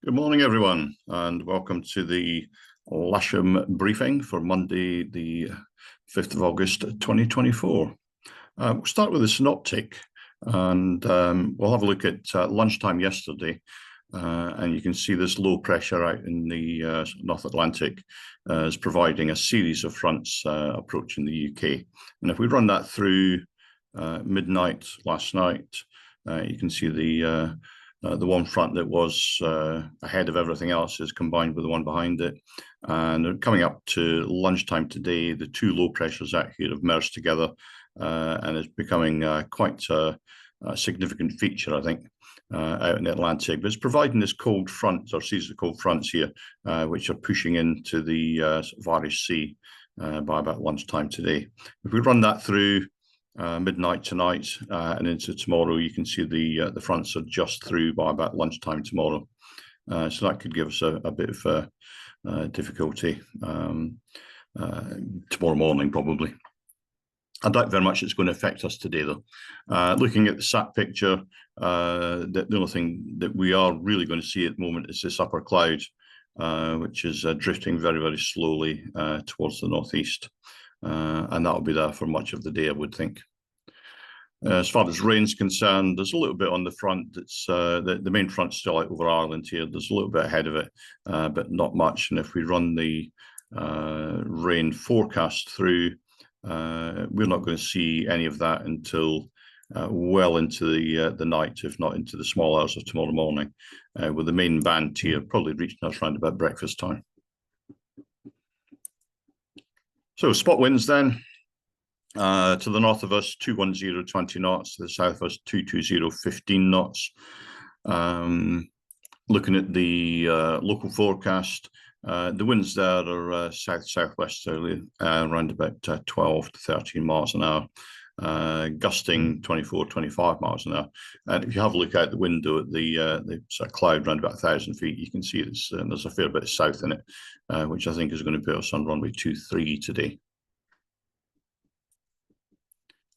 Good morning, everyone, and welcome to the Lasham Briefing for Monday, the 5th of August, 2024. We'll start with the synoptic, and we'll have a look at lunchtime yesterday, and you can see this low pressure out in the North Atlantic is providing a series of fronts approaching the UK. And if we run that through midnight last night, you can see the one front that was ahead of everything else is combined with the one behind it. And coming up to lunchtime today, the two low pressures out here have merged together and it's becoming quite a significant feature, I think, out in the Atlantic. But it's providing this cold front, or series of cold fronts here, which are pushing into the Irish Sea by about lunchtime today. If we run that through midnight tonight and into tomorrow, you can see the fronts are just through by about lunchtime tomorrow. So that could give us a bit of difficulty tomorrow morning, probably. I doubt very much it's going to affect us today, though. Looking at the sat picture, the only thing that we are really going to see at the moment is this upper cloud, which is drifting very, very slowly towards the northeast. And that'll be there for much of the day, I would think. As far as rain's concerned, there's a little bit on the front. It's the main front's still out over Ireland here. There's a little bit ahead of it, but not much. And if we run the rain forecast through, we're not going to see any of that until well into the night, if not into the small hours of tomorrow morning, with the main band here probably reaching us around about breakfast time. So spot winds then, to the north of us, 210, 20 knots, to the south of us, 220, 15 knots. Looking at the local forecast, the winds there are south-southwesterly, around about 12 to 13 miles an hour, gusting 24, 25 miles an hour. And if you have a look out the window at the sort of cloud around about 1,000 feet, you can see there's a fair bit of south in it, which I think is going to put us on runway 23 today.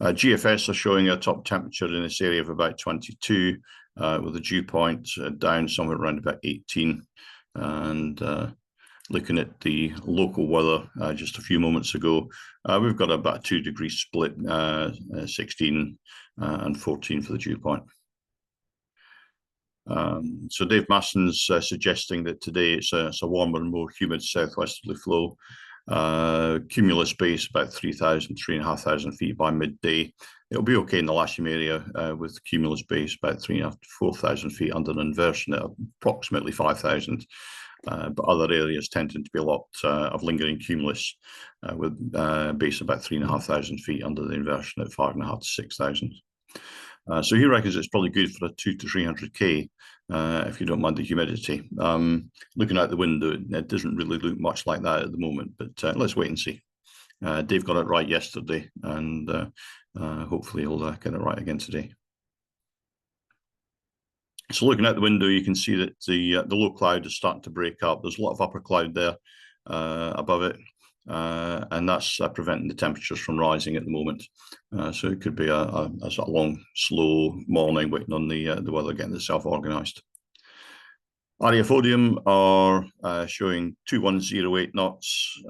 GFS are showing a top temperature in this area of about 22, with the dew point down somewhere around about 18. And looking at the local weather just a few moments ago, we've got about a 2-degree split, 16 and 14 for the dew point. So Dave Masson's suggesting that today it's a warmer and more humid southwesterly flow. Cumulus base about 3,000, 3,500 feet by midday. It'll be okay in the Lasham area with cumulus base about 3,500 to 4,000 feet under an inversion at approximately 5,000. But other areas tending to be a lot of lingering cumulus with base about 3,500 feet under the inversion at 5,500 to 6,000. So he reckons it's probably good for a 200 to 300k if you don't mind the humidity. Looking out the window, it doesn't really look much like that at the moment, but let's wait and see. Dave got it right yesterday, and hopefully he'll get it right again today. So looking out the window, you can see that the low cloud is starting to break up. There's a lot of upper cloud there above it, and that's preventing the temperatures from rising at the moment. So it could be a sort of long, slow morning waiting on the weather getting itself organised. RAFodium are showing 2108 knots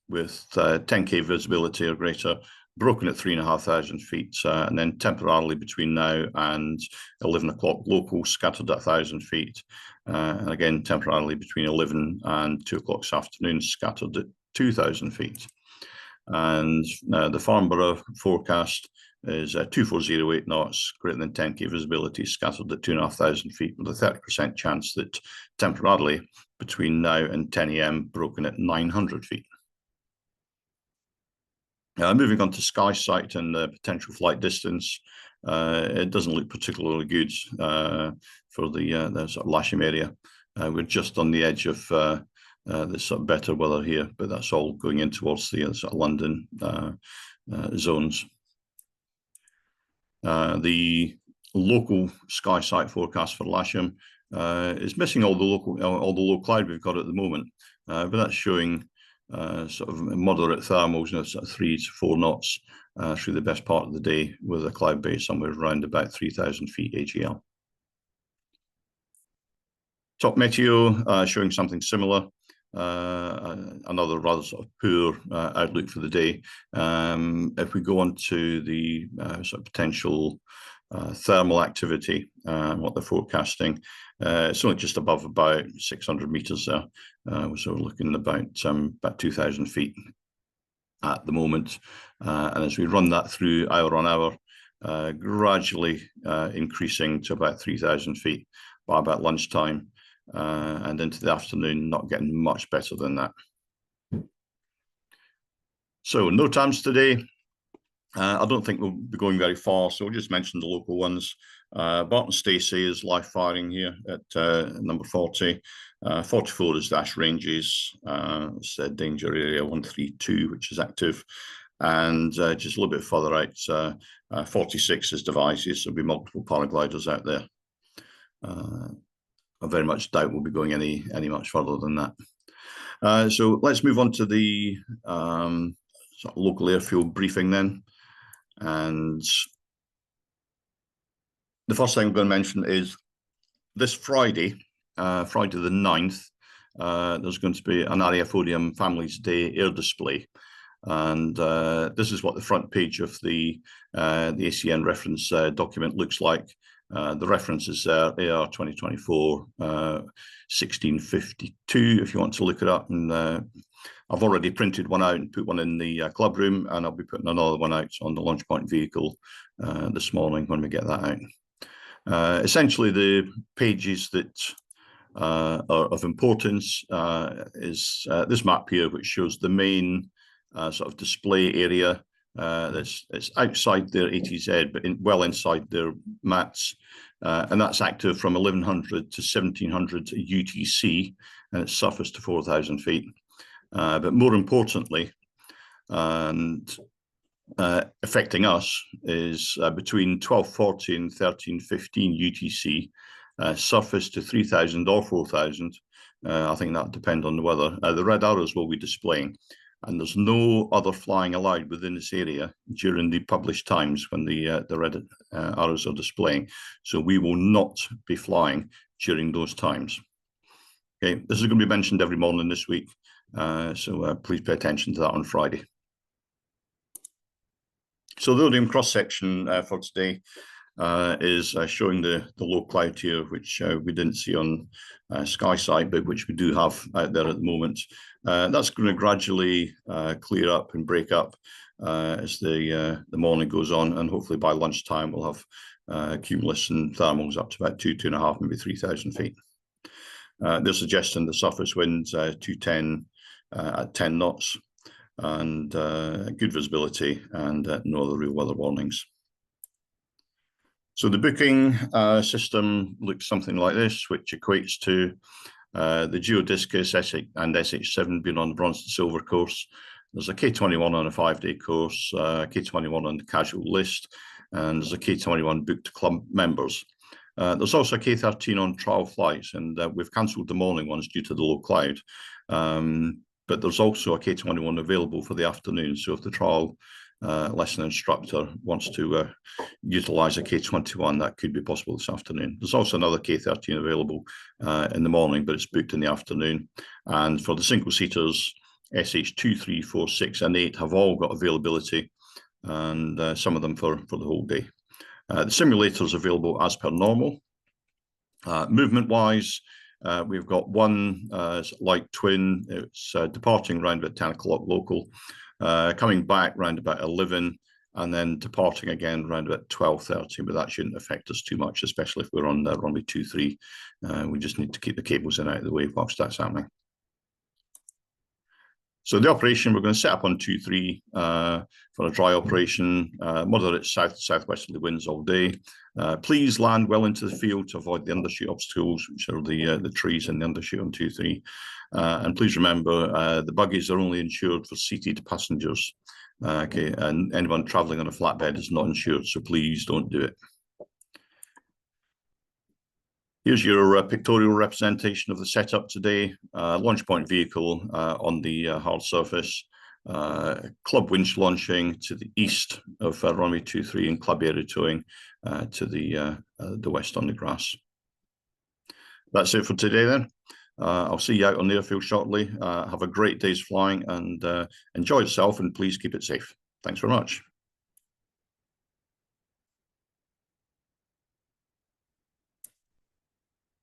with 10k visibility or greater, broken at 3,500 feet, and then temporarily between now and 11 o'clock local, scattered at 1,000 feet, and again temporarily between 11 and 2 o'clock this afternoon, scattered at 2,000 feet. And the Farnborough forecast is 2408 knots, greater than 10k visibility, scattered at 2,500 feet, with a 30% chance that temporarily between now and 10 a.m. broken at 900 feet. Moving on to sky sight and potential flight distance, it doesn't look particularly good for the sort of Lasham area. We're just on the edge of this sort of better weather here, but that's all going in towards the sort of London zones. The local sky sight forecast for Lasham is missing all the low cloud we've got at the moment, but that's showing sort of moderate thermals, sort of 3 to 4 knots through the best part of the day, with a cloud base somewhere around about 3,000 feet AGL. Top Meteo showing something similar. Another rather sort of poor outlook for the day. If we go on to the sort of potential thermal activity, what they're forecasting, it's only just above about 600 meters there. So we're looking about 2,000 feet at the moment. And as we run that through hour on hour, gradually increasing to about 3,000 feet by about lunchtime, and into the afternoon, not getting much better than that. So no times today. I don't think we'll be going very far, so we'll just mention the local ones. Barton Stacey is live firing here at number 40. 44 is Dash Ranges. It's danger area 132, which is active. And just a little bit further out, 46 is Devices. There'll be multiple paragliders out there. I very much doubt we'll be going any much further than that. So let's move on to the sort of local airfield briefing then. And the first thing I'm going to mention is this Friday, Friday the 9th, there's going to be an RAFODIUM Families Day air display. And this is what the front page of the ACN reference document looks like. The reference is there, AR 2024 1652, if you want to look it up. And I've already printed one out and put one in the club room, and I'll be putting another one out on the launch point vehicle this morning when we get that out. Essentially, the pages that are of importance is this map here, which shows the main sort of display area. It's outside their ATZ, but well inside their mats, and that's active from 1100 to 1700 UTC, and it's surfaced to 4,000 feet. But more importantly, and affecting us, is between 1240 and 1315 UTC, surface to 3,000 or 4,000. I think that depends on the weather. The red arrows will be displaying, and there's no other flying allowed within this area during the published times when the red arrows are displaying. So we will not be flying during those times. Okay, this is going to be mentioned every morning this week. So please pay attention to that on Friday. So the Odium cross-section for today is showing the low cloud here, which we didn't see on SkySight, but which we do have out there at the moment. That's going to gradually clear up and break up as the morning goes on, and hopefully by lunchtime we'll have cumulus and thermals up to about 2,500, maybe 3,000 feet. They're suggesting the surface winds 210 at 10 knots, and good visibility, and no other real weather warnings. So the booking system looks something like this, which equates to the Geodiscus and SH7 being on the bronze to silver course. There's a K21 on a 5-day course, K21 on the casual list, and there's a K21 booked to club members. There's also a K13 on trial flights, and we've cancelled the morning ones due to the low cloud. But there's also a K21 available for the afternoon. So if the trial lesson instructor wants to utilise a K21, that could be possible this afternoon. There's also another K13 available in the morning, but it's booked in the afternoon. And for the single-seaters, SH2, 3, 4, 6 and 8 have all got availability, and some of them for the whole day. The simulator is available as per normal. Movement-wise, we've got one light twin. It's departing around about 10 o'clock local, coming back around about 11, and then departing again around about 12:30. But that shouldn't affect us too much, especially if we're on runway 23. We just need to keep the cables in out of the way whilst that's happening. So the operation, we're going to set up on 2-3 for a dry operation, moderate southwesterly winds all day. Please land well into the field to avoid the undershoot obstacles, which are the trees in the undershoot on 2-3. And please remember, the buggies are only insured for seated passengers. Okay, and anyone travelling on a flatbed is not insured, so please don't do it. Here's your pictorial representation of the setup today. Launch point vehicle on the hard surface. Club winch launching to the east of runway 23, and club area towing to the west on the grass. That's it for today then. I'll see you out on the airfield shortly. Have a great day's flying and enjoy yourself, and please keep it safe. Thanks very much.